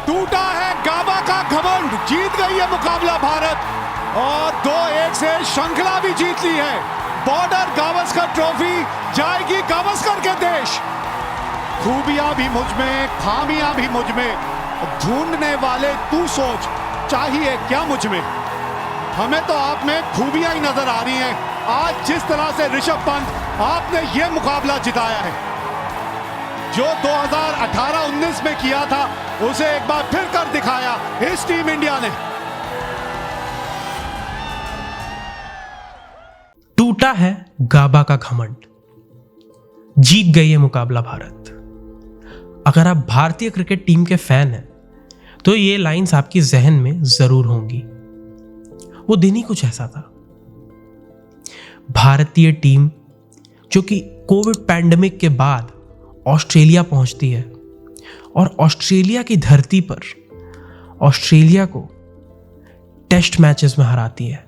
टूटा है गाबा का घमंड, जीत गई है मुकाबला भारत और 2-1 से श्रृंखला भी जीत ली है। बॉर्डर गावस्कर ट्रॉफी जाएगी गावस्कर के देश। खूबियां भी मुझ में, खामियां भी मुझ में, ढूंढने वाले तू सोच चाहिए क्या मुझ में। हमें तो आप में खूबियां ही नजर आ रही हैं। आज जिस तरह से ऋषभ पंत आपने ये मुकाबला जिताया है, जो 2018-19 में किया था उसे एक बार फिर कर दिखाया इस टीम इंडिया ने। टूटा है गाबा का घमंड, जीत गई है मुकाबला भारत। अगर आप भारतीय क्रिकेट टीम के फैन हैं तो ये लाइंस आपकी जहन में जरूर होंगी। वो दिन ही कुछ ऐसा था। भारतीय टीम जो कि कोविड पैंडेमिक के बाद ऑस्ट्रेलिया पहुंचती है और ऑस्ट्रेलिया की धरती पर ऑस्ट्रेलिया को टेस्ट मैचेस में हराती है।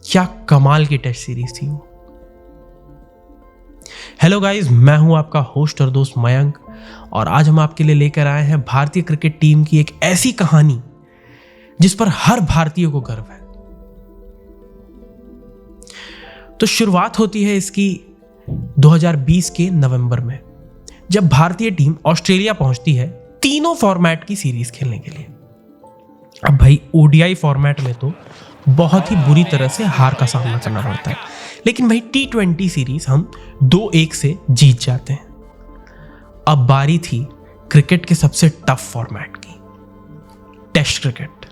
क्या कमाल की टेस्ट सीरीज थी वो। हेलो गाइस, मैं हूं आपका होस्ट और दोस्त मयंक और आज हम आपके लिए लेकर आए हैं भारतीय क्रिकेट टीम की एक ऐसी कहानी जिस पर हर भारतीय को गर्व है। तो शुरुआत होती है इसकी 2020 के नवंबर में, जब भारतीय टीम ऑस्ट्रेलिया पहुंचती है तीनों फॉर्मेट की सीरीज खेलने के लिए। अब भाई ओडीआई फॉर्मेट में तो बहुत ही बुरी तरह से हार का सामना करना पड़ता है, लेकिन भाई T20 सीरीज हम 2-1 से जीत जाते हैं। अब बारी थी क्रिकेट के सबसे टफ फॉर्मेट की, टेस्ट क्रिकेट।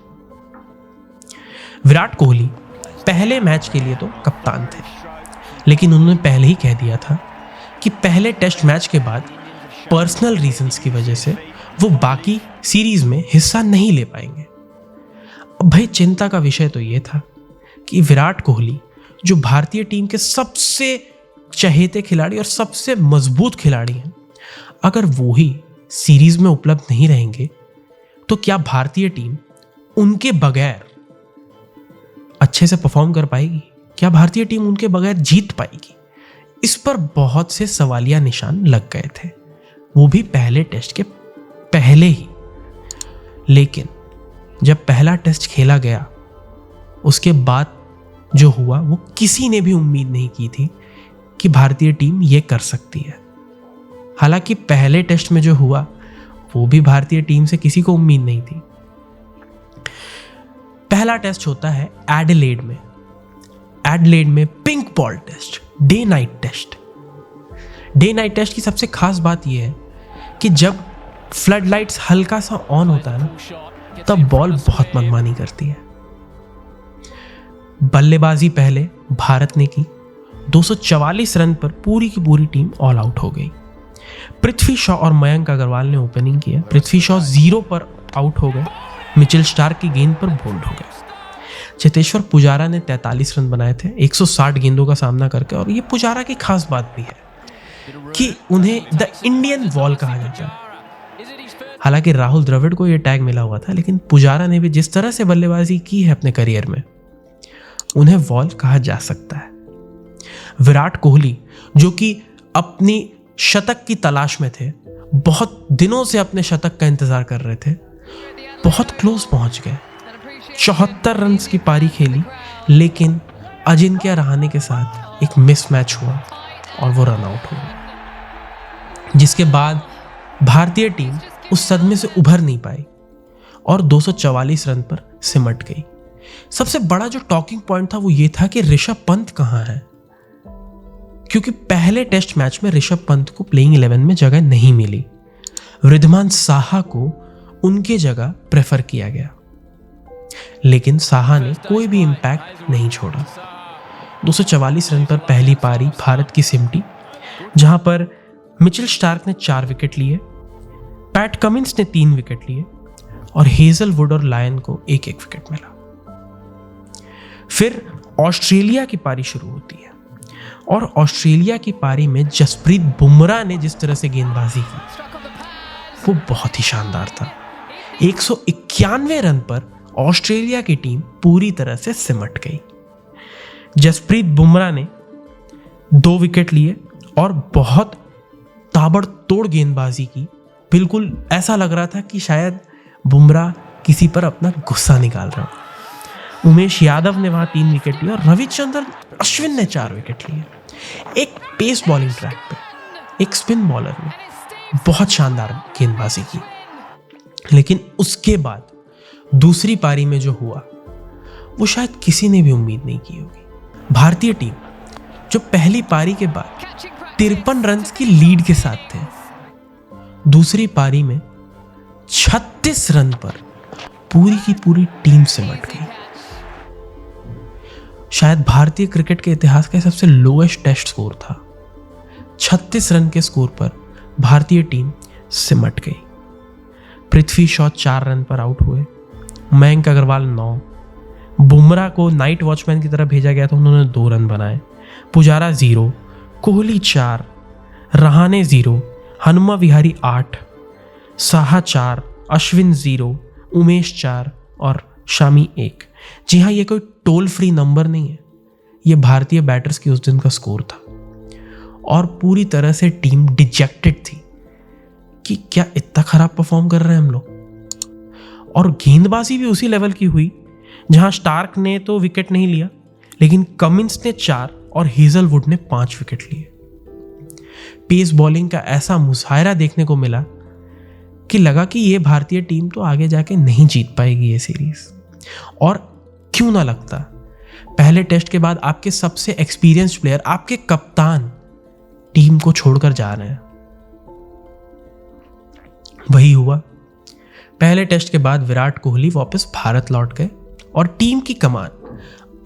विराट कोहली पहले मैच के लिए तो कप्तान थे, लेकिन उन्होंने पहले ही कह दिया था कि पहले टेस्ट मैच के बाद पर्सनल रीजंस की वजह से वो बाकी सीरीज में हिस्सा नहीं ले पाएंगे। अब भाई चिंता का विषय तो ये था कि विराट कोहली जो भारतीय टीम के सबसे चहेते खिलाड़ी और सबसे मजबूत खिलाड़ी हैं, अगर वो ही सीरीज में उपलब्ध नहीं रहेंगे तो क्या भारतीय टीम उनके बगैर अच्छे से परफॉर्म कर पाएगी? क्या भारतीय टीम उनके बगैर जीत पाएगी? इस पर बहुत से सवालिया निशान लग गए थे, वो भी पहले टेस्ट के पहले ही। लेकिन जब पहला टेस्ट खेला गया उसके बाद जो हुआ वो किसी ने भी उम्मीद नहीं की थी कि भारतीय टीम ये कर सकती है। हालांकि पहले टेस्ट में जो हुआ वो भी भारतीय टीम से किसी को उम्मीद नहीं थी। पहला टेस्ट होता है एडिलेड में। एडिलेड में pink ball test, day night test. Day night test की सबसे खास बात यह है कि जब फ्लड लाइट्स हल्का सा ऑन होता है ना, तब बॉल बहुत मनमानी करती है। बल्लेबाजी पहले भारत ने की। 244 रन पर पूरी की पूरी टीम ऑल आउट हो गई। पृथ्वी शॉ और मयंक अग्रवाल ने ओपनिंग किया। पृथ्वी शॉ 0 पर आउट हो गए, मिचेल स्टार्क की गेंद पर बोल्ड हो गए। चेतेश्वर पुजारा ने 43 रन बनाए थे 160 गेंदों का सामना करके। और ये पुजारा की खास बात भी है कि उन्हें द इंडियन वॉल कहा जाता है। हालांकि राहुल द्रविड़ को यह टैग मिला हुआ था, लेकिन पुजारा ने भी जिस तरह से बल्लेबाजी की है अपने करियर में, उन्हें वॉल कहा जा सकता है। विराट कोहली जो कि अपनी शतक की तलाश में थे, बहुत दिनों से अपने शतक का इंतजार कर रहे थे, बहुत क्लोज पहुंच गए। 74 रन की पारी खेली, लेकिन अजिंक्य रहाणे के साथ एक मिसमैच हुआ और वो रन आउट हो गए, जिसके बाद भारतीय टीम उस सदमे से उभर नहीं पाई और 244 रन पर सिमट गई। सबसे बड़ा जो टॉकिंग पॉइंट था वो ये था कि ऋषभ पंत कहां है, क्योंकि पहले टेस्ट मैच में ऋषभ पंत को प्लेइंग 11 में जगह नहीं मिली। वृद्धिमान साहा को उनके जगह प्रेफर किया गया, लेकिन साहा ने कोई भी इंपैक्ट नहीं छोड़ा। 244 रन पर पहली पारी भारत की सिमटी, जहां पर मिचेल स्टार्क ने 4 विकेट लिए, पैट कमिंस ने 3 विकेट लिए और हेजलवुड और लायन को 1-1 विकेट मिला। फिर ऑस्ट्रेलिया की पारी शुरू होती है और ऑस्ट्रेलिया की पारी में जसप्रीत बुमराह ने जिस तरह से गेंदबाजी की वो बहुत ही शानदार था। 191 रन पर ऑस्ट्रेलिया की टीम पूरी तरह से सिमट गई। जसप्रीत बुमराह ने 2 विकेट लिए और बहुत ताबड़तोड़ गेंदबाजी की बिल्कुल ऐसा लग रहा था कि शायद बुमराह किसी पर अपना गुस्सा निकाल रहा हो। उमेश यादव ने वहाँ 3 विकेट लिए और रविचंद्रन अश्विन ने 4 विकेट लिए। एक पेस बॉलिंग ट्रैक पे एक स्पिन बॉलर ने बहुत शानदार गेंदबाजी की। लेकिन उसके बाद दूसरी पारी में जो हुआ वो शायद किसी ने भी उम्मीद नहीं की होगी। भारतीय टीम जो पहली पारी के बाद 53 रन की लीड के साथ थे, दूसरी पारी में 36 रन पर पूरी की पूरी टीम सिमट गई। शायद भारतीय क्रिकेट के इतिहास का सबसे लोएस्ट टेस्ट स्कोर था। 36 रन के स्कोर पर भारतीय टीम सिमट गई। पृथ्वी शॉ 4 रन पर आउट हुए, मयंक अग्रवाल 9, बुमराह को नाइट वॉचमैन की तरह भेजा गया था, उन्होंने 2 रन बनाए, पुजारा 0, कोहली 4, रहाणे 0, हनुमा विहारी 8, साहा 4, अश्विन 0, उमेश 4 और शामी 1। जी हाँ, ये कोई टोल फ्री नंबर नहीं है, ये भारतीय बैटर्स की उस दिन का स्कोर था। और पूरी तरह से टीम डिजेक्टेड थी कि क्या इतना खराब परफॉर्म कर रहे हैं हम लोग। और गेंदबाजी भी उसी लेवल की हुई जहां स्टार्क ने तो विकेट नहीं लिया, लेकिन कमिंस ने 4 और हेजलवुड ने 5 विकेट लिए। पेस बॉलिंग का ऐसा मुशायरा देखने को मिला कि लगा कि ये भारतीय टीम तो आगे जाके नहीं जीत पाएगी ये सीरीज। और क्यों ना लगता, पहले टेस्ट के बाद आपके सबसे एक्सपीरियंस्ड प्लेयर, आपके कप्तान टीम को छोड़कर जा रहे हैं। वही हुआ। पहले टेस्ट के बाद विराट कोहली वापस भारत लौट गए और टीम की कमान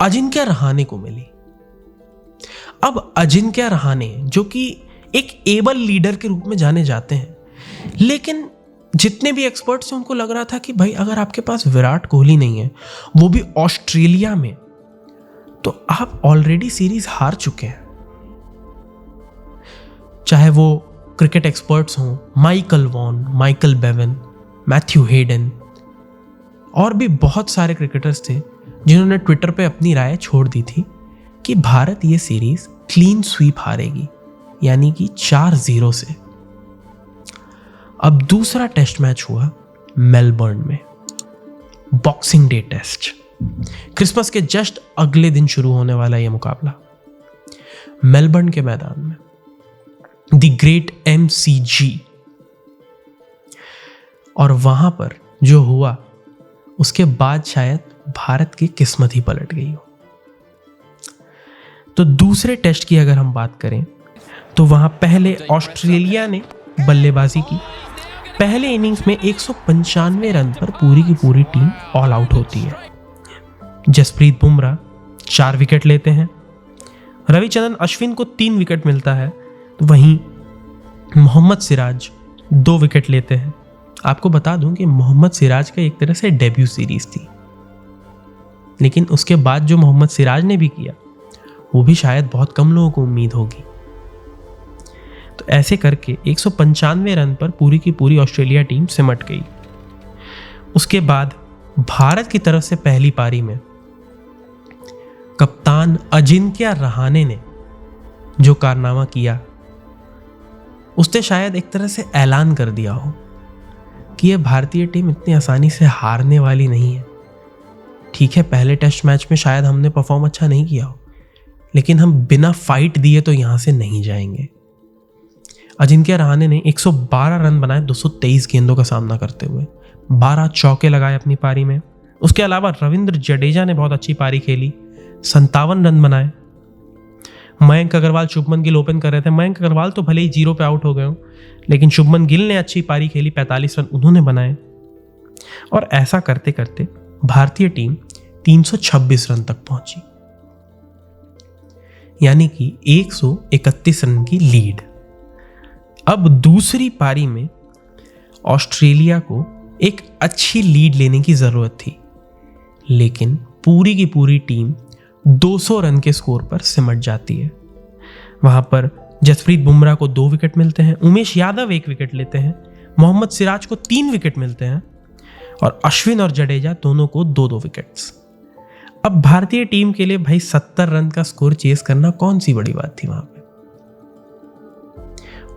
अजिंक्य रहाणे को मिली। अब अजिंक्य रहाणे जो कि एक एबल लीडर के रूप में जाने जाते हैं, लेकिन जितने भी एक्सपर्ट्स हैं उनको लग रहा था कि भाई अगर आपके पास विराट कोहली नहीं है, वो भी ऑस्ट्रेलिया में, तो आप ऑलरेडी सीरीज हार चुके हैं। चाहे वो क्रिकेट एक्सपर्ट्स हों, Michael Vaughan, Michael Bevan, Matthew Hayden और भी बहुत सारे क्रिकेटर्स थे जिन्होंने ट्विटर पे अपनी राय छोड़ दी थी कि भारत ये सीरीज क्लीन स्वीप हारेगी, यानी कि 4-0 से। अब दूसरा टेस्ट मैच हुआ मेलबर्न में, बॉक्सिंग डे टेस्ट। क्रिसमस के जस्ट अगले दिन शुरू होने वाला यह मुकाबला मेलबर्न के मैदान में, द ग्रेट MCG। और वहां पर जो हुआ उसके बाद शायद भारत की किस्मत ही पलट गई हो। तो दूसरे टेस्ट की अगर हम बात करें तो वहां पहले ऑस्ट्रेलिया ने बल्लेबाजी की। पहले इनिंग्स में 195 रन पर पूरी की पूरी टीम ऑल आउट होती है। जसप्रीत बुमराह 4 विकेट लेते हैं, रविचंद्रन अश्विन को 3 विकेट मिलता है, तो वहीं मोहम्मद सिराज 2 विकेट लेते हैं। आपको बता दूं कि मोहम्मद सिराज का एक तरह से डेब्यू सीरीज थी, लेकिन उसके बाद जो मोहम्मद सिराज ने भी किया वो भी शायद बहुत कम लोगों को उम्मीद होगी। तो ऐसे करके 195 रन पर पूरी की पूरी ऑस्ट्रेलिया टीम सिमट गई। उसके बाद भारत की तरफ से पहली पारी में कप्तान अजिंक्य रहाणे ने जो कारनामा किया, उसने शायद एक तरह से ऐलान कर दिया हो कि यह भारतीय टीम इतनी आसानी से हारने वाली नहीं है। ठीक है, पहले टेस्ट मैच में शायद हमने परफॉर्म अच्छा नहीं किया हो, लेकिन हम बिना फाइट दिए तो यहां से नहीं जाएंगे। अजिंक्य रहाणे ने 112 रन बनाए 223 गेंदों का सामना करते हुए, 12 चौके लगाए अपनी पारी में। उसके अलावा रविंद्र जडेजा ने बहुत अच्छी पारी खेली, 57 रन बनाए। मयंक अग्रवाल, शुभमन गिल ओपन कर रहे थे। मयंक अग्रवाल तो भले ही 0 पे आउट हो गए हों, लेकिन शुभमन गिल ने अच्छी पारी खेली, 45 रन उन्होंने बनाए। और ऐसा करते करते भारतीय टीम 326 रन तक पहुंची, यानी कि 131 रन की लीड। अब दूसरी पारी में ऑस्ट्रेलिया को एक अच्छी लीड लेने की जरूरत थी, लेकिन पूरी की पूरी टीम 200 रन के स्कोर पर सिमट जाती है। वहां पर जसप्रीत बुमराह को 2 विकेट मिलते हैं, उमेश यादव 1 विकेट लेते हैं, मोहम्मद सिराज को 3 विकेट मिलते हैं और अश्विन और जडेजा दोनों को 2-2 विकेट्स। अब भारतीय टीम के लिए भाई 70 रन का स्कोर चेस करना कौन सी बड़ी बात थी। वहां पे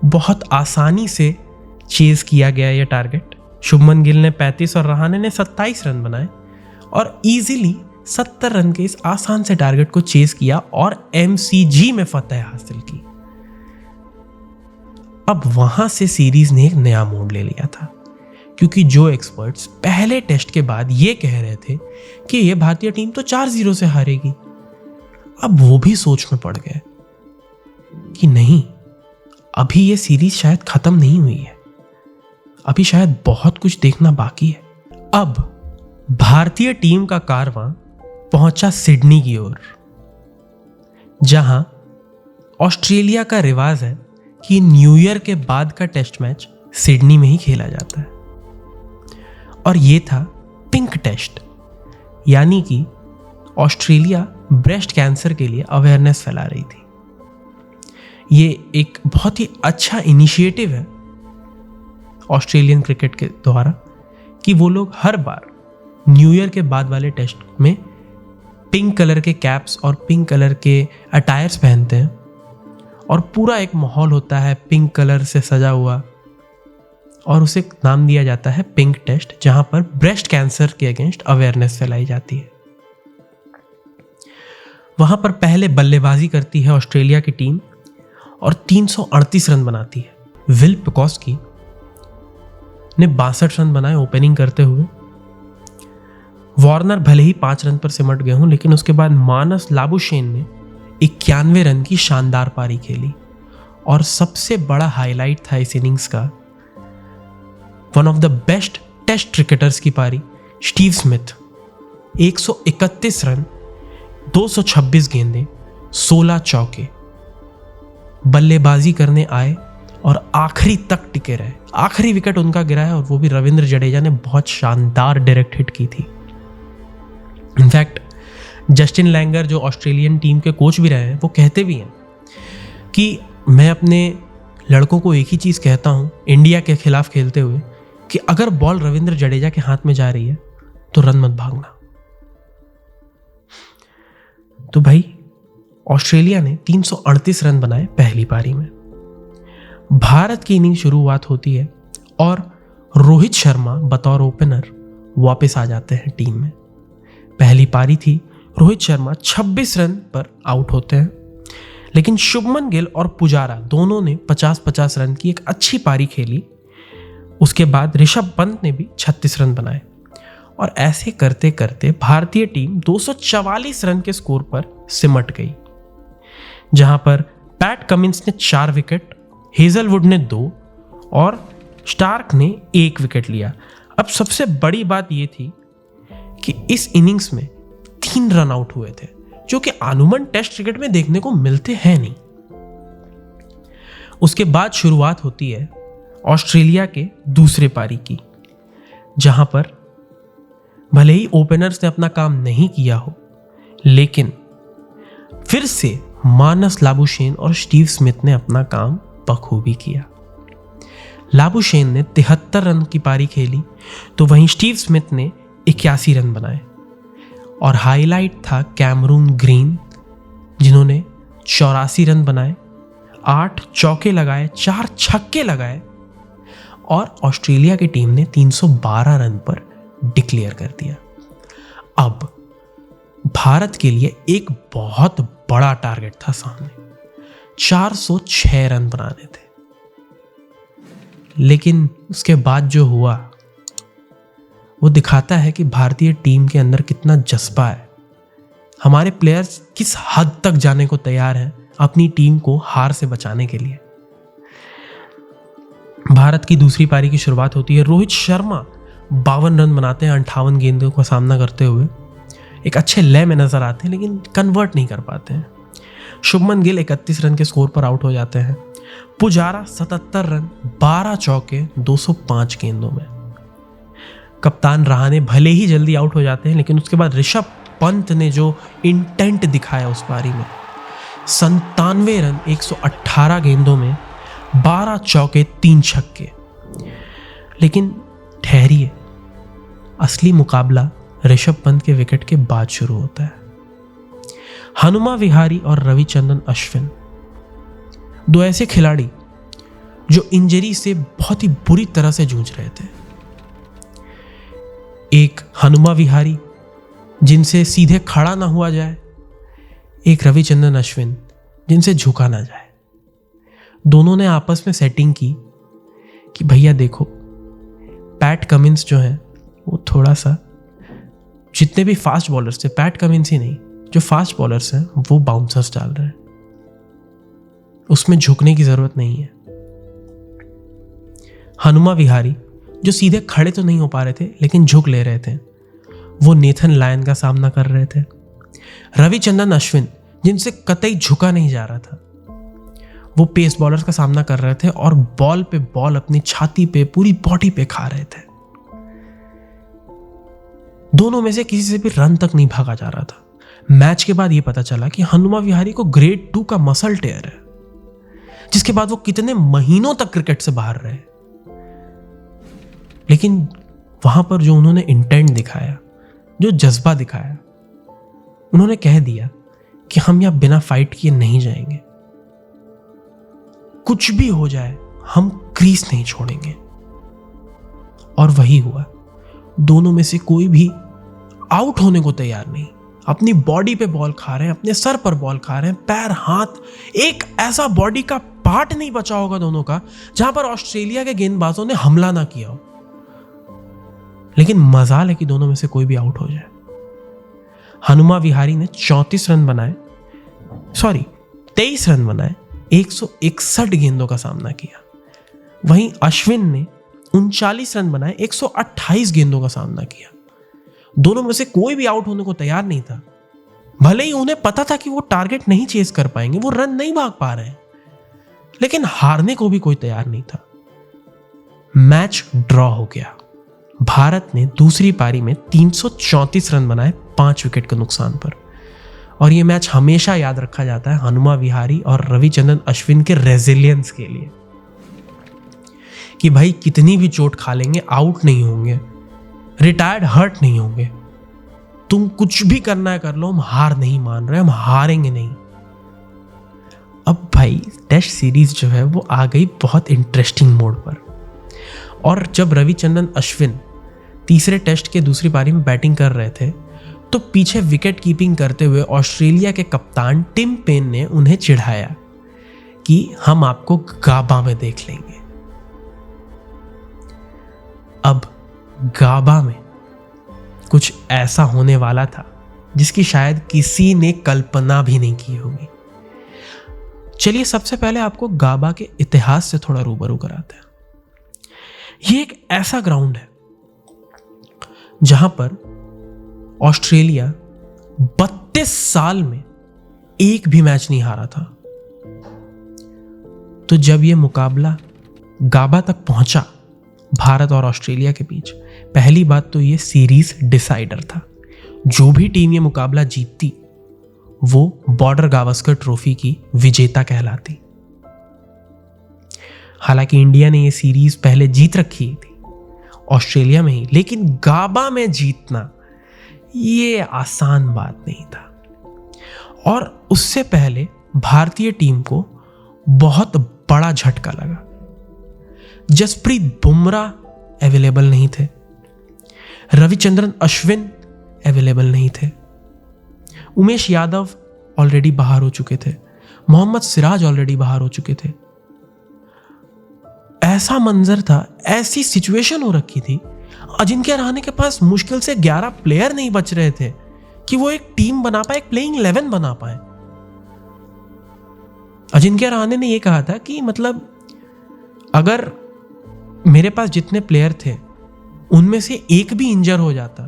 बहुत आसानी से चेज किया गया ये टारगेट। शुभमन गिल ने 35 और रहाणे ने 27 रन बनाए और इजीली 70 रन के इस आसान से टारगेट को चेज किया और MCG में फतह हासिल की। अब वहां से सीरीज ने एक नया मोड़ ले लिया था, क्योंकि जो एक्सपर्ट्स पहले टेस्ट के बाद ये कह रहे थे कि ये भारतीय टीम तो 4-0 से हारेगी, अब वो भी सोच में पड़ गए कि नहीं, अभी ये सीरीज शायद खत्म नहीं हुई है, अभी शायद बहुत कुछ देखना बाकी है। अब भारतीय टीम का कारवां पहुंचा सिडनी की ओर, जहां ऑस्ट्रेलिया का रिवाज है कि न्यू ईयर के बाद का टेस्ट मैच सिडनी में ही खेला जाता है। और ये था पिंक टेस्ट, यानी कि ऑस्ट्रेलिया ब्रेस्ट कैंसर के लिए अवेयरनेस फैला रही थी। ये एक बहुत ही अच्छा इनिशिएटिव है ऑस्ट्रेलियन क्रिकेट के द्वारा कि वो लोग हर बार न्यू ईयर के बाद वाले टेस्ट में पिंक कलर के कैप्स और पिंक कलर के अटायर्स पहनते हैं और पूरा एक माहौल होता है पिंक कलर से सजा हुआ, और उसे नाम दिया जाता है पिंक टेस्ट, जहां पर ब्रेस्ट कैंसर के अगेंस्ट अवेयरनेस फैलाई जाती है। वहां पर पहले बल्लेबाजी करती है ऑस्ट्रेलिया की टीम और 338 रन बनाती है। विल पिकॉस्की ने 62 रन बनाए ओपनिंग करते हुए। वार्नर भले ही 5 रन पर सिमट गए हों, लेकिन उसके बाद मानस लाबुशेन ने 91 रन की शानदार पारी खेली। और सबसे बड़ा हाईलाइट था इस इनिंग्स का, one of the best test cricketers की पारी, स्टीव स्मिथ। 131 रन, 226 गेंदें, 16 चौके, बल्लेबाजी करने आए और आखिरी तक टिके रहे। आखिरी विकेट उनका गिरा है और वो भी रविंद्र जडेजा ने बहुत शानदार डायरेक्ट हिट की थी। इनफैक्ट जस्टिन लैंगर जो ऑस्ट्रेलियन टीम के कोच भी रहे हैं, वो कहते भी हैं कि मैं अपने लड़कों को एक ही चीज़ कहता हूं इंडिया के खिलाफ खेलते हुए कि अगर बॉल रविंद्र जडेजा के हाथ में जा रही है तो रन मत भागना। तो भाई ऑस्ट्रेलिया ने 338 रन बनाए पहली पारी में। भारत की इनिंग शुरुआत होती है और रोहित शर्मा बतौर ओपनर वापस आ जाते हैं टीम में। पहली पारी थी, रोहित शर्मा 26 रन पर आउट होते हैं, लेकिन शुभमन गिल और पुजारा दोनों ने 50-50 रन की एक अच्छी पारी खेली। उसके बाद ऋषभ पंत ने भी 36 रन बनाए और ऐसे करते करते भारतीय टीम 244 रन के स्कोर पर सिमट गई, जहां पर पैट कमिंस ने 4 विकेट, हेजलवुड ने 2 और स्टार्क ने 1 विकेट लिया। अब सबसे बड़ी बात यह थी कि इस इनिंग्स में 3 रन आउट हुए थे, जो कि आनुमन टेस्ट क्रिकेट में देखने को मिलते हैं नहीं। उसके बाद शुरुआत होती है ऑस्ट्रेलिया के दूसरे पारी की, जहां पर भले ही ओपनर्स ने अपना काम नहीं किया हो, लेकिन फिर से मानस लाबुशेन और स्टीव स्मिथ ने अपना काम बखूबी किया। लाबुशेन ने 73 रन की पारी खेली, तो वहीं स्टीव स्मिथ ने 81 रन बनाए। और हाईलाइट था कैमरून ग्रीन, जिन्होंने 84 रन बनाए, 8 चौके लगाए, 4 छक्के लगाए और ऑस्ट्रेलिया की टीम ने 312 रन पर डिक्लेयर कर दिया। अब भारत के लिए एक बहुत बड़ा टारगेट था सामने, 406 रन बनाने थे। लेकिन उसके बाद जो हुआ वो दिखाता है कि भारतीय टीम के अंदर कितना जज्बा है, हमारे प्लेयर्स किस हद तक जाने को तैयार हैं अपनी टीम को हार से बचाने के लिए। भारत की दूसरी पारी की शुरुआत होती है। रोहित शर्मा 52 रन बनाते हैं 58 गेंदों का सामना करते हुए। एक अच्छे लय में नजर आते हैं, लेकिन कन्वर्ट नहीं कर पाते हैं। शुभमन गिल 31 रन के स्कोर पर आउट हो जाते हैं। पुजारा 77 रन, 12 चौके, 205 गेंदों में। कप्तान रहाणे भले ही जल्दी आउट हो जाते हैं, लेकिन उसके बाद ऋषभ पंत ने जो इंटेंट दिखाया उस पारी में, 97 रन 118 गेंदों में, 12 चौके, 3 छक्के। लेकिन ठहरिए, असली मुकाबला ऋषभ पंत के विकेट के बाद शुरू होता है। हनुमा विहारी और रविचंद्रन अश्विन, 2 ऐसे खिलाड़ी जो इंजरी से बहुत ही बुरी तरह से जूझ रहे थे। एक हनुमा विहारी जिनसे सीधे खड़ा ना हुआ जाए, एक रविचंद्रन अश्विन जिनसे झुका ना जाए। दोनों ने आपस में सेटिंग की कि भैया देखो, पैट कमिंस जो है वो थोड़ा सा, जितने भी फास्ट बॉलर्स थे, पैट कमिंस ही नहीं, जो फास्ट बॉलर्स हैं वो बाउंसर्स डाल रहे हैं, उसमें झुकने की जरूरत नहीं है। हनुमा विहारी जो सीधे खड़े तो नहीं हो पा रहे थे लेकिन झुक ले रहे थे, वो नेथन लायन का सामना कर रहे थे। रविचंद्रन अश्विन जिनसे कतई झुका नहीं जा रहा था, वो पेस बॉलर्स का सामना कर रहे थे और बॉल पे बॉल अपनी छाती पे, पूरी बॉडी पे खा रहे थे। दोनों में से किसी से भी रन तक नहीं भागा जा रहा था। मैच के बाद यह पता चला कि हनुमा विहारी को ग्रेड 2 का मसल टेयर है, जिसके बाद वो कितने महीनों तक क्रिकेट से बाहर रहे। लेकिन वहां पर जो उन्होंने इंटेंट दिखाया, जो जज्बा दिखाया, उन्होंने कह दिया कि हम यहां बिना फाइट किए नहीं जाएंगे, कुछ भी हो जाए हम क्रीज नहीं छोड़ेंगे। और वही हुआ। दोनों में से कोई भी आउट होने को तैयार नहीं। अपनी बॉडी पे बॉल खा रहे हैं, अपने सर पर बॉल खा रहे हैं, पैर, हाथ, एक ऐसा बॉडी का पार्ट नहीं बचा होगा दोनों का जहां पर ऑस्ट्रेलिया के गेंदबाजों ने हमला ना किया हो। लेकिन मजाल है कि दोनों में से कोई भी आउट हो जाए। हनुमा विहारी ने 34 रन बनाए, 23 रन बनाए, 161 गेंदों का सामना किया। वहीं अश्विन ने 39 रन बनाए, 128 गेंदों का सामना किया। दोनों में से कोई भी आउट होने को तैयार नहीं था। भले ही उन्हें पता था कि वो टारगेट नहीं चेस कर पाएंगे, वो रन नहीं भाग पा रहे हैं, लेकिन हारने को भी कोई तैयार नहीं था। मैच ड्रॉ हो गया। भारत ने दूसरी पारी में 334 रन बनाए 5 विकेट के नुकसान पर। और यह मैच हमेशा याद रखा जाता है हनुमा विहारी और रविचंद्रन अश्विन के रेजिलियंस के लिए, कि भाई कितनी भी चोट खा लेंगे, आउट नहीं होंगे, रिटायर्ड हर्ट नहीं होंगे, तुम कुछ भी करना है कर लो, हम हार नहीं मान रहे, हम हारेंगे नहीं। अब भाई टेस्ट सीरीज जो है वो आ गई बहुत इंटरेस्टिंग मोड पर। और जब रविचंद्रन अश्विन तीसरे टेस्ट के दूसरी पारी में बैटिंग कर रहे थे, तो पीछे विकेट कीपिंग करते हुए ऑस्ट्रेलिया के कप्तान टिम पेन ने उन्हें चिढ़ाया कि हम आपको गाबा में देख लेंगे। अब गाबा में कुछ ऐसा होने वाला था जिसकी शायद किसी ने कल्पना भी नहीं की होगी। चलिए सबसे पहले आपको गाबा के इतिहास से थोड़ा रूबरू कराते हैं। यह एक ऐसा ग्राउंड है जहां पर ऑस्ट्रेलिया 32 साल में एक भी मैच नहीं हारा था। तो जब यह मुकाबला गाबा तक पहुंचा भारत और ऑस्ट्रेलिया के बीच, पहली बात तो यह सीरीज डिसाइडर था। जो भी टीम ये मुकाबला जीतती वो बॉर्डर गावस्कर ट्रॉफी की विजेता कहलाती। हालांकि इंडिया ने यह सीरीज पहले जीत रखी थी ऑस्ट्रेलिया में ही, लेकिन गाबा में जीतना ये आसान बात नहीं था। और उससे पहले भारतीय टीम को बहुत बड़ा झटका लगा। जसप्रीत बुमराह अवेलेबल नहीं थे, रविचंद्रन अश्विन अवेलेबल नहीं थे, उमेश यादव ऑलरेडी बाहर हो चुके थे, मोहम्मद सिराज ऑलरेडी बाहर हो चुके थे। ऐसा मंजर था, ऐसी सिचुएशन हो रखी थी, अजिंक्य रहाणे के पास मुश्किल से 11 प्लेयर नहीं बच रहे थे कि वो एक टीम बना पाए, एक प्लेइंग 11 बना पाए। अजिंक्य रहाणे ने यह कहा था कि मतलब अगर मेरे पास जितने प्लेयर थे उनमें से एक भी इंजर हो जाता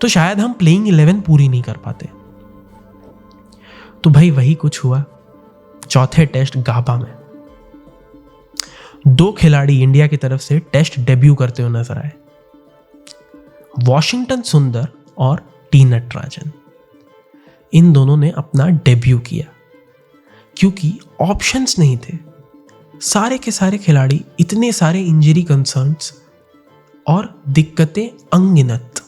तो शायद हम प्लेइंग 11 पूरी नहीं कर पाते। तो भाई वही कुछ हुआ चौथे टेस्ट गाबा में। 2 खिलाड़ी इंडिया की तरफ से टेस्ट डेब्यू करते हुए नजर आए, वॉशिंगटन सुंदर और टी नटराजन। इन दोनों ने अपना डेब्यू किया क्योंकि ऑप्शंस नहीं थे। सारे के सारे खिलाड़ी, इतने सारे इंजरी कंसर्न्स और दिक्कतें अनगिनत।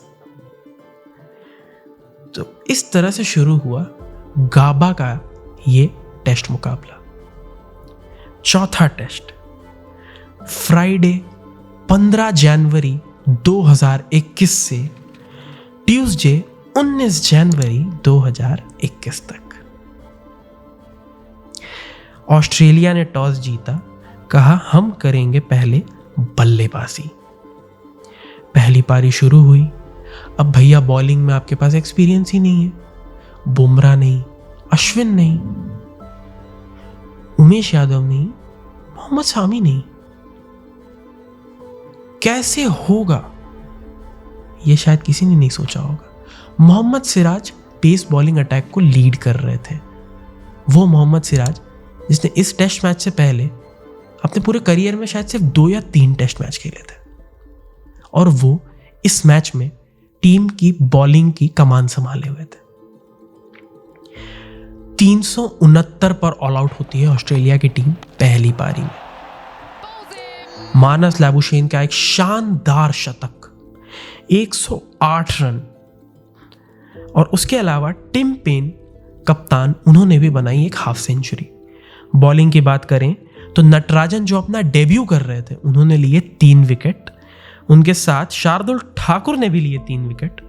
तो इस तरह से शुरू हुआ गाबा का ये टेस्ट मुकाबला। चौथा टेस्ट फ्राइडे 15 जनवरी 2021 से ट्यूसडे 19 जनवरी 2021 तक। ऑस्ट्रेलिया ने टॉस जीता, कहा हम करेंगे पहले बल्लेबाजी। पहली पारी शुरू हुई। अब भैया बॉलिंग में आपके पास एक्सपीरियंस ही नहीं है। बुमराह नहीं, अश्विन नहीं, उमेश यादव नहीं, मोहम्मद शामी नहीं। कैसे होगा यह शायद किसी ने नहीं सोचा होगा। Mohammed Siraj pace bowling attack को लीड कर रहे थे। वो मोहम्मद सिराज जिसने इस टेस्ट मैच से पहले अपने पूरे करियर में शायद सिर्फ 2 या 3 टेस्ट मैच खेले थे, और वो इस मैच में टीम की बॉलिंग की कमान संभाले हुए थे। 369 पर ऑल आउट होती है ऑस्ट्रेलिया की टीम पहली पारी में। मानस लैबुशेन का एक शानदार शतक, 108 रन, और उसके अलावा टिम पेन कप्तान, उन्होंने भी बनाई एक हाफ सेंचुरी। बॉलिंग की बात करें तो नटराजन जो अपना डेब्यू कर रहे थे, उन्होंने लिए 3 विकेट। उनके साथ शार्दुल ठाकुर ने भी लिए 3 विकेट।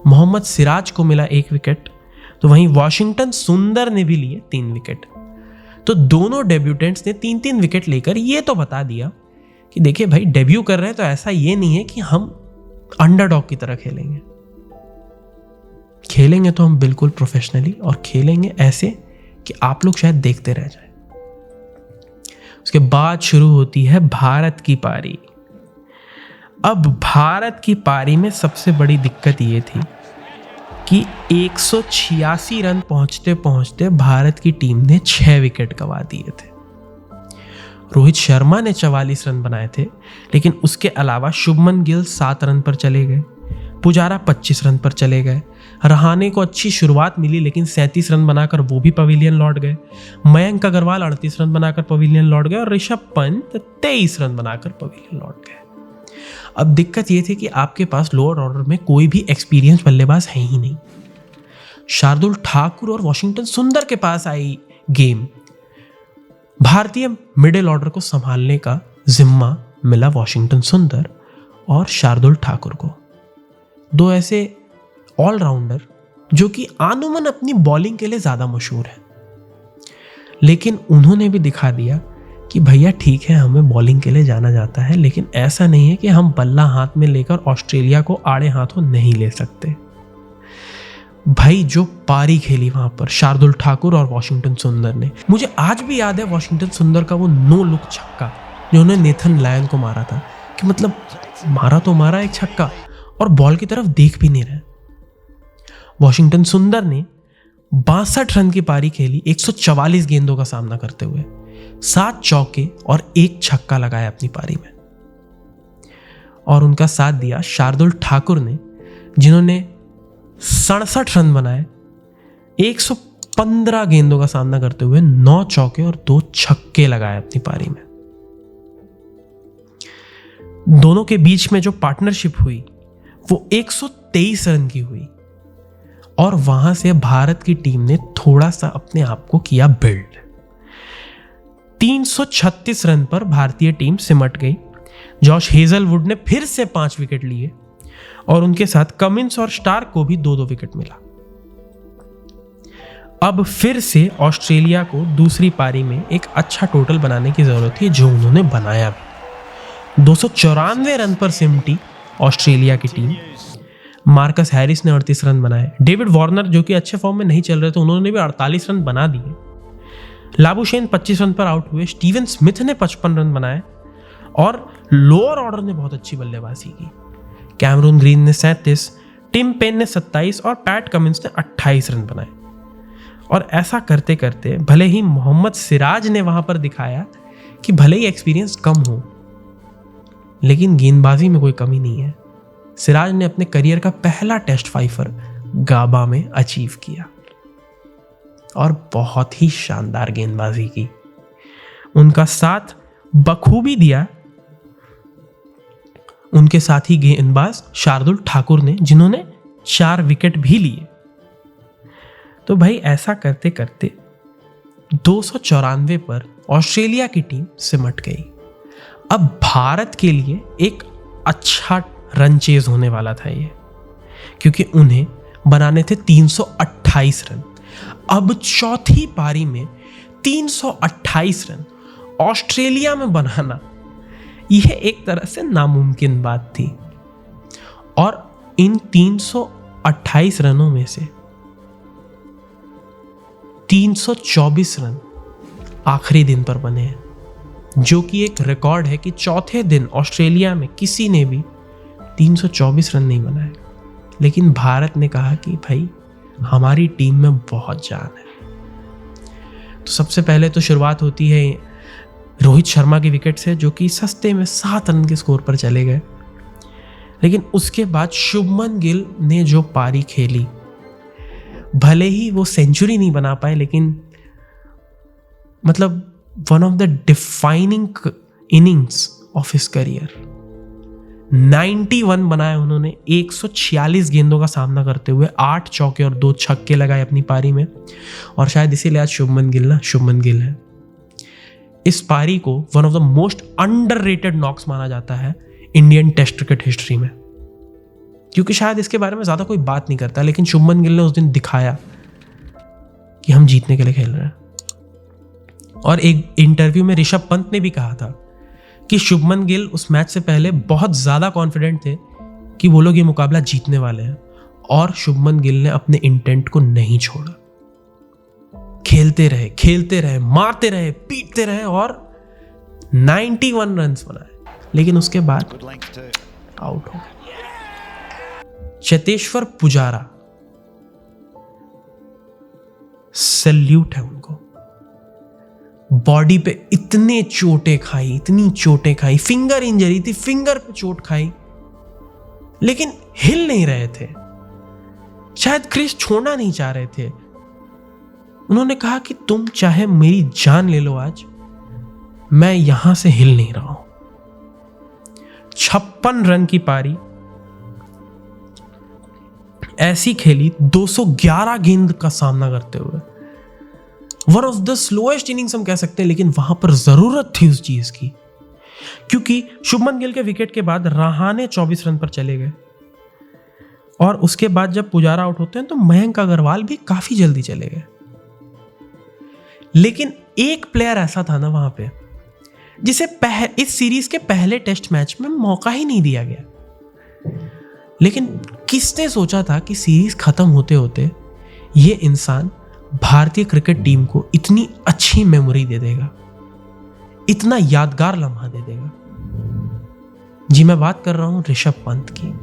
मोहम्मद सिराज को मिला 1 विकेट, तो वहीं वॉशिंगटन सुंदर ने भी लिए 3 विकेट। तो दोनों डेब्यूटेंट्स ने 3-3 विकेट लेकर ये तो बता दिया कि देखिए भाई, डेब्यू कर रहे हैं तो ऐसा ये नहीं है कि हम अंडरडॉग की तरह खेलेंगे। खेलेंगे तो हम बिल्कुल प्रोफेशनली, और खेलेंगे ऐसे कि आप लोग शायद देखते रह जाए। उसके बाद शुरू होती है भारत की पारी। अब भारत की पारी में सबसे बड़ी दिक्कत ये थी कि 186 रन पहुंचते पहुंचते भारत की टीम ने 6 विकेट गंवा दिए थे। रोहित शर्मा ने 44 रन बनाए थे, लेकिन उसके अलावा शुभमन गिल 7 रन पर चले गए, पुजारा 25 रन पर चले गए, रहाणे को अच्छी शुरुआत मिली लेकिन 37 रन बनाकर वो भी पवेलियन लौट गए, मयंक अग्रवाल 38 रन बनाकर पवेलियन लौट गए, और ऋषभ पंत 23 रन बनाकर पवेलियन लौट गए। अब दिक्कत ये थी कि आपके पास लोअर ऑर्डर में कोई भी एक्सपीरियंस बल्लेबाज है ही नहीं। शार्दुल ठाकुर और वॉशिंगटन सुंदर के पास आई गेम। भारतीय मिडिल ऑर्डर को संभालने का जिम्मा मिला वॉशिंगटन सुंदर और शार्दुल ठाकुर को। 2 ऐसे ऑलराउंडर जो कि आनुमन अपनी बॉलिंग के लिए ज्यादा मशहूर है, लेकिन उन्होंने भी दिखा दिया कि भैया ठीक है, हमें बॉलिंग के लिए जाना जाता है, लेकिन ऐसा नहीं है कि हम बल्ला हाथ में लेकर ऑस्ट्रेलिया को आड़े हाथों नहीं ले सकते। भाई जो पारी खेली वहां पर शार्दुल ठाकुर और वॉशिंगटन सुंदर ने, मुझे आज भी याद है वॉशिंगटन सुंदर का वो नो लुक छक्का जो उन्होंने नेथन लायन को मारा था, कि मतलब मारा तो मारा एक छक्का और बॉल की तरफ देख भी नहीं रहे। वॉशिंगटन सुंदर ने 62 रन की पारी खेली 144 गेंदों का सामना करते हुए, 7 चौके और 1 छक्का लगाया अपनी पारी में। और उनका साथ दिया शार्दुल ठाकुर ने, जिन्होंने 67 रन बनाए 115 गेंदों का सामना करते हुए, 9 चौके और 2 छक्के लगाए अपनी पारी में। दोनों के बीच में जो पार्टनरशिप हुई वो 123 रन की हुई, और वहां से भारत की टीम ने थोड़ा सा अपने आप को किया बिल्ड। 336 रन पर भारतीय टीम सिमट गई। जॉश हेजलवुड ने फिर से 5 विकेट लिए, और उनके साथ कमिंस और स्टार्क को भी 2-2 विकेट मिला। अब फिर से ऑस्ट्रेलिया को दूसरी पारी में एक अच्छा टोटल बनाने की जरूरत थी, जो उन्होंने बनाया भी। 294 रन पर सिमटी ऑस्ट्रेलिया की टीम। मार्कस हैरिस ने 38 रन बनाए। डेविड वार्नर जो कि अच्छे फॉर्म में नहीं चल रहे थे, उन्होंने भी 48 रन बना दिए। लाबुशेन 25 रन पर आउट हुए। स्टीवन स्मिथ ने 55 रन बनाए, और लोअर ऑर्डर ने बहुत अच्छी बल्लेबाजी की। कैमरून ग्रीन ने 37, टिम पेन ने 27 और पैट कमिंस ने 28 रन बनाए। और ऐसा करते करते भले ही मोहम्मद सिराज ने वहां पर दिखाया कि भले ही एक्सपीरियंस कम हो, लेकिन गेंदबाजी में कोई कमी नहीं है। सिराज ने अपने करियर का पहला टेस्ट 5 गाबा में अचीव किया, और बहुत ही शानदार गेंदबाजी की। उनका साथ बखूबी दिया उनके साथ ही गेंदबाज शार्दुल ठाकुर ने, जिन्होंने 4 विकेट भी लिए। तो भाई ऐसा करते करते 294 पर ऑस्ट्रेलिया की टीम सिमट गई। अब भारत के लिए एक अच्छा रन चेज होने वाला था ये, क्योंकि उन्हें बनाने थे 328 रन। अब चौथी पारी में 328 रन ऑस्ट्रेलिया में बनाना, यह एक तरह से नामुमकिन बात थी। और इन 328 रनों में से 324 रन आखिरी दिन पर बने हैं, जो कि एक रिकॉर्ड है कि चौथे दिन ऑस्ट्रेलिया में किसी ने भी 324 रन नहीं बनाए। लेकिन भारत ने कहा कि भाई हमारी टीम में बहुत जान है। तो सबसे पहले तो शुरुआत होती है रोहित शर्मा के विकेट से, जो कि सस्ते में 7 रन के स्कोर पर चले गए। लेकिन उसके बाद शुभमन गिल ने जो पारी खेली, भले ही वो सेंचुरी नहीं बना पाए, लेकिन मतलब one of the defining innings of his career. 91 बनाए उन्होंने 146 गेंदों का सामना करते हुए, 8 चौके और 2 छक्के लगाए अपनी पारी में। और शायद इसीलिए आज शुभमन गिल है। इस पारी को one of the most underrated knocks माना जाता है इंडियन टेस्ट क्रिकेट हिस्ट्री में, क्योंकि शायद इसके बारे में ज्यादा कोई बात नहीं करता, लेकिन शुभमन गिल ने उस दिन दिखाया कि हम जीतने के लिए खेल रहे हैं। और एक इंटरव्यू में ऋषभ पंत ने भी कहा था कि शुभमन गिल उस मैच से पहले बहुत ज्यादा कॉन्फिडेंट थे कि वो लोग ये मुकाबला जीतने वाले हैं, और शुभमन गिल ने अपने इंटेंट को नहीं छोड़ा। खेलते रहे, मारते रहे, पीटते रहे और 91 रन बनाए, लेकिन उसके बाद आउट हो गए। चेतेश्वर पुजारा, सैल्यूट है उनको। बॉडी पे इतनी चोटें खाई, फिंगर इंजरी थी, फिंगर पे चोट खाई, लेकिन हिल नहीं रहे थे। शायद क्रिस छोड़ना नहीं चाह रहे थे। उन्होंने कहा कि तुम चाहे मेरी जान ले लो, आज मैं यहां से हिल नहीं रहा हूं। 56 रन की पारी ऐसी खेली 211 गेंद का सामना करते हुए। One of the slowest innings हम कह सकते हैं, लेकिन वहां पर जरूरत थी उस चीज की, क्योंकि शुभमन गिल के विकेट के बाद रहाणे 24 रन पर चले गए, और उसके बाद जब पुजारा आउट होते हैं तो मयंक अग्रवाल भी काफी जल्दी चले गए। लेकिन एक प्लेयर ऐसा था ना वहां पे, जिसे इस सीरीज के पहले टेस्ट मैच में मौका ही नहीं दिया गया। लेकिन किसने सोचा था कि सीरीज खत्म होते होते ये इंसान भारतीय क्रिकेट टीम को इतनी अच्छी मेमोरी दे देगा, इतना यादगार लम्हा दे देगा। जी, मैं बात कर रहा हूं ऋषभ पंत की।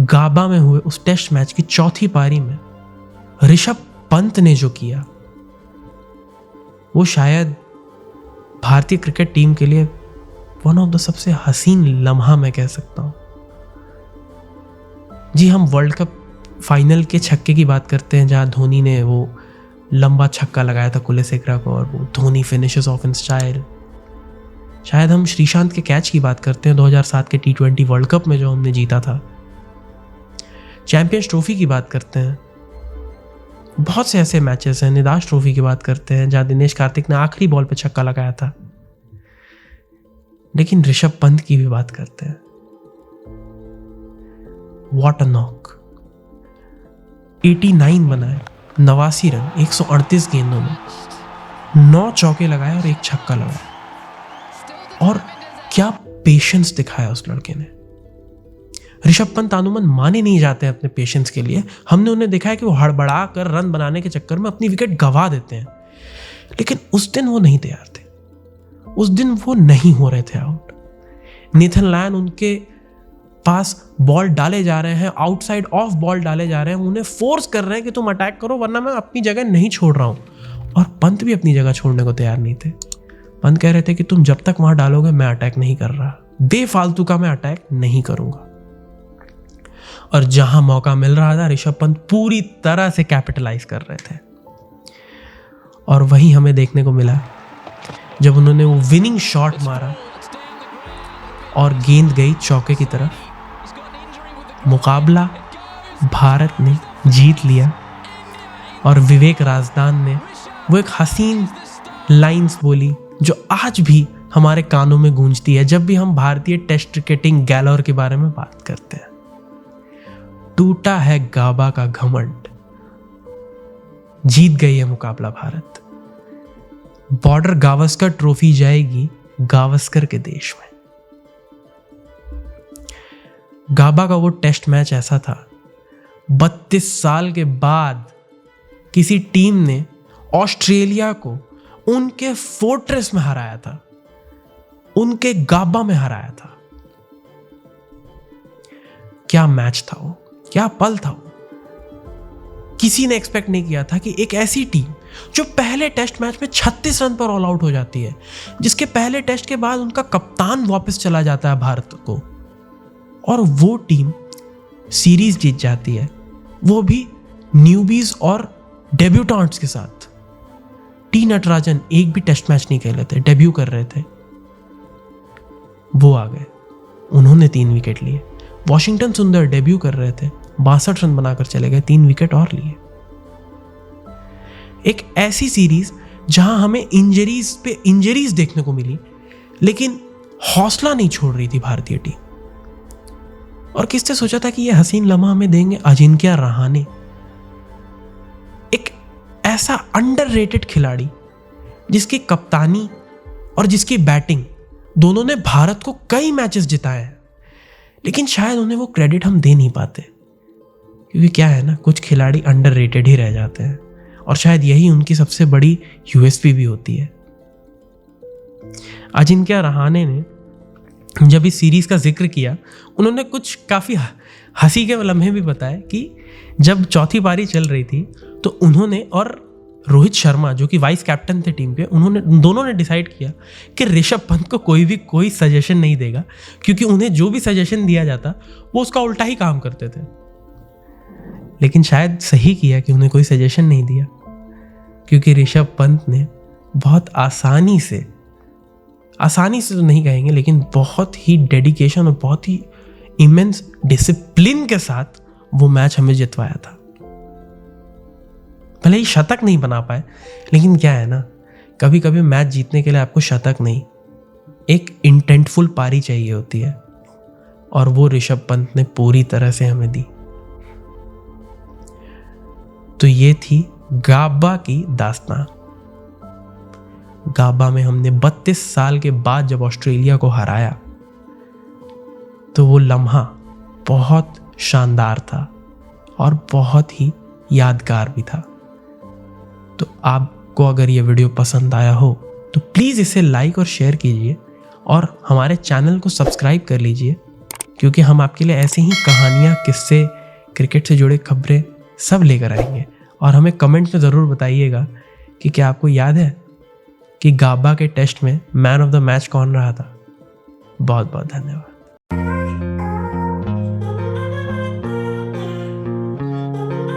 गाबा में हुए उस टेस्ट मैच की चौथी पारी में ऋषभ पंत ने जो किया, वो शायद भारतीय क्रिकेट टीम के लिए वन ऑफ द सबसे हसीन लम्हा मैं कह सकता हूं। जी, हम वर्ल्ड कप फाइनल के छक्के की बात करते हैं, जहां धोनी ने वो लंबा छक्का लगाया था कुलसेकरा को, और वो Dhoni finishes of in style. शायद हम श्रीशांत के कैच की बात करते हैं 2007 के T20 वर्ल्ड कप में जो हमने जीता था। चैंपियंस ट्रॉफी की बात करते हैं, बहुत से ऐसे मैचेस हैं। निदाश ट्रॉफी की बात करते हैं, जहां दिनेश कार्तिक ने आखिरी बॉल पे छक्का लगाया था। लेकिन ऋषभ पंत की भी बात करते हैं। व्हाट अ नॉक, 89 बनाए, 89 रन 138 गेंदों में, 9 चौके लगाए और 1 छक्का लगाया। और क्या पेशेंस दिखाया उस लड़के ने। ऋषभ पंत अनुमान माने नहीं जाते हैं अपने पेशेंस के लिए। हमने उन्हें देखा है कि वो हड़बड़ा कर रन बनाने के चक्कर में अपनी विकेट गंवा देते हैं, लेकिन उस दिन वो नहीं तैयार थे। उस दिन वो नहीं हो रहे थे आउट। नेथन लायन उनके पास बॉल डाले जा रहे हैं, आउटसाइड ऑफ बॉल डाले जा रहे हैं, उन्हें फोर्स कर रहे हैं कि तुम अटैक करो वरना मैं अपनी जगह नहीं छोड़ रहा हूं। और पंत भी अपनी जगह छोड़ने को तैयार नहीं थे। पंत कह रहे थे कि तुम जब तक वहां डालोगे मैं अटैक नहीं कर रहा, बेफालतू का मैं अटैक नहीं करूंगा। और जहां मौका मिल रहा था ऋषभ पंत पूरी तरह से कैपिटलाइज कर रहे थे। और वही हमें देखने को मिला जब उन्होंने वो विनिंग शॉट मारा और गेंद गई चौके की तरफ। मुकाबला भारत ने जीत लिया और विवेक राजदान ने वो एक हसीन लाइंस बोली जो आज भी हमारे कानों में गूंजती है जब भी हम भारतीय टेस्ट क्रिकेटिंग गैलोर के बारे में बात करते हैं। टूटा है गाबा का घमंड, जीत गई है मुकाबला भारत। बॉर्डर गावस्कर ट्रॉफी जाएगी गावस्कर के देश में। गाबा का वो टेस्ट मैच ऐसा था, 32 साल के बाद किसी टीम ने ऑस्ट्रेलिया को उनके फोर्ट्रेस में हराया था, उनके गाबा में हराया था। क्या मैच था वो, क्या पल था वो। किसी ने एक्सपेक्ट नहीं किया था कि एक ऐसी टीम जो पहले टेस्ट मैच में 36 रन पर ऑल आउट हो जाती है, जिसके पहले टेस्ट के बाद उनका कप्तान वापस चला जाता है भारत को, और वो टीम सीरीज जीत जाती है, वो भी न्यूबीज और डेब्यूटेंट्स के साथ। टी नटराजन एक भी टेस्ट मैच नहीं खेले थे, डेब्यू कर रहे थे, वो आ गए, उन्होंने 3 विकेट लिए। वॉशिंगटन सुंदर डेब्यू कर रहे थे, 62 रन बनाकर चले गए, 3 विकेट और लिए। एक ऐसी सीरीज जहां हमें इंजरीज पे इंजरीज देखने को मिली, लेकिन हौसला नहीं छोड़ रही थी भारतीय टीम। और किसने सोचा था कि ये हसीन लम्हा हमें देंगे अजिंक्य रहाणे, एक ऐसा अंडररेटेड खिलाड़ी जिसकी कप्तानी और जिसकी बैटिंग दोनों ने भारत को कई मैचेस जिताए हैं, लेकिन शायद उन्हें वो क्रेडिट हम दे नहीं पाते, क्योंकि क्या है ना, कुछ खिलाड़ी अंडररेटेड ही रह जाते हैं, और शायद यही उनकी सबसे बड़ी यूएसपी भी होती है। अजिंक्य रहाणे ने जब इस सीरीज का जिक्र किया, उन्होंने कुछ काफ़ी हंसी के लम्हे भी बताए कि जब चौथी पारी चल रही थी तो उन्होंने और रोहित शर्मा जो कि वाइस कैप्टन थे टीम के, दोनों ने डिसाइड किया कि ऋषभ पंत को कोई सजेशन नहीं देगा, क्योंकि उन्हें जो भी सजेशन दिया जाता वो उसका उल्टा ही काम करते थे। लेकिन शायद सही किया कि उन्हें कोई सजेशन नहीं दिया, क्योंकि ऋषभ पंत ने बहुत आसानी से तो नहीं कहेंगे, लेकिन बहुत ही डेडिकेशन और बहुत ही इमेंस डिसिप्लिन के साथ वो मैच हमें जितवाया था। भले ही शतक नहीं बना पाए, लेकिन क्या है ना, कभी कभी मैच जीतने के लिए आपको शतक नहीं, एक इंटेंटफुल पारी चाहिए होती है, और वो ऋषभ पंत ने पूरी तरह से हमें दी। तो ये थी गाबा की दास्तान। गाबा में हमने 32 साल के बाद जब ऑस्ट्रेलिया को हराया, तो वो लम्हा बहुत शानदार था और बहुत ही यादगार भी था। तो आपको अगर ये वीडियो पसंद आया हो तो प्लीज़ इसे लाइक और शेयर कीजिए, और हमारे चैनल को सब्सक्राइब कर लीजिए, क्योंकि हम आपके लिए ऐसे ही कहानियाँ, किस्से, क्रिकेट से जुड़े खबरें सब लेकर आएंगे। और हमें कमेंट में ज़रूर बताइएगा कि क्या आपको याद है कि गाबा के टेस्ट में मैन ऑफ द मैच कौन रहा था। बहुत बहुत धन्यवाद।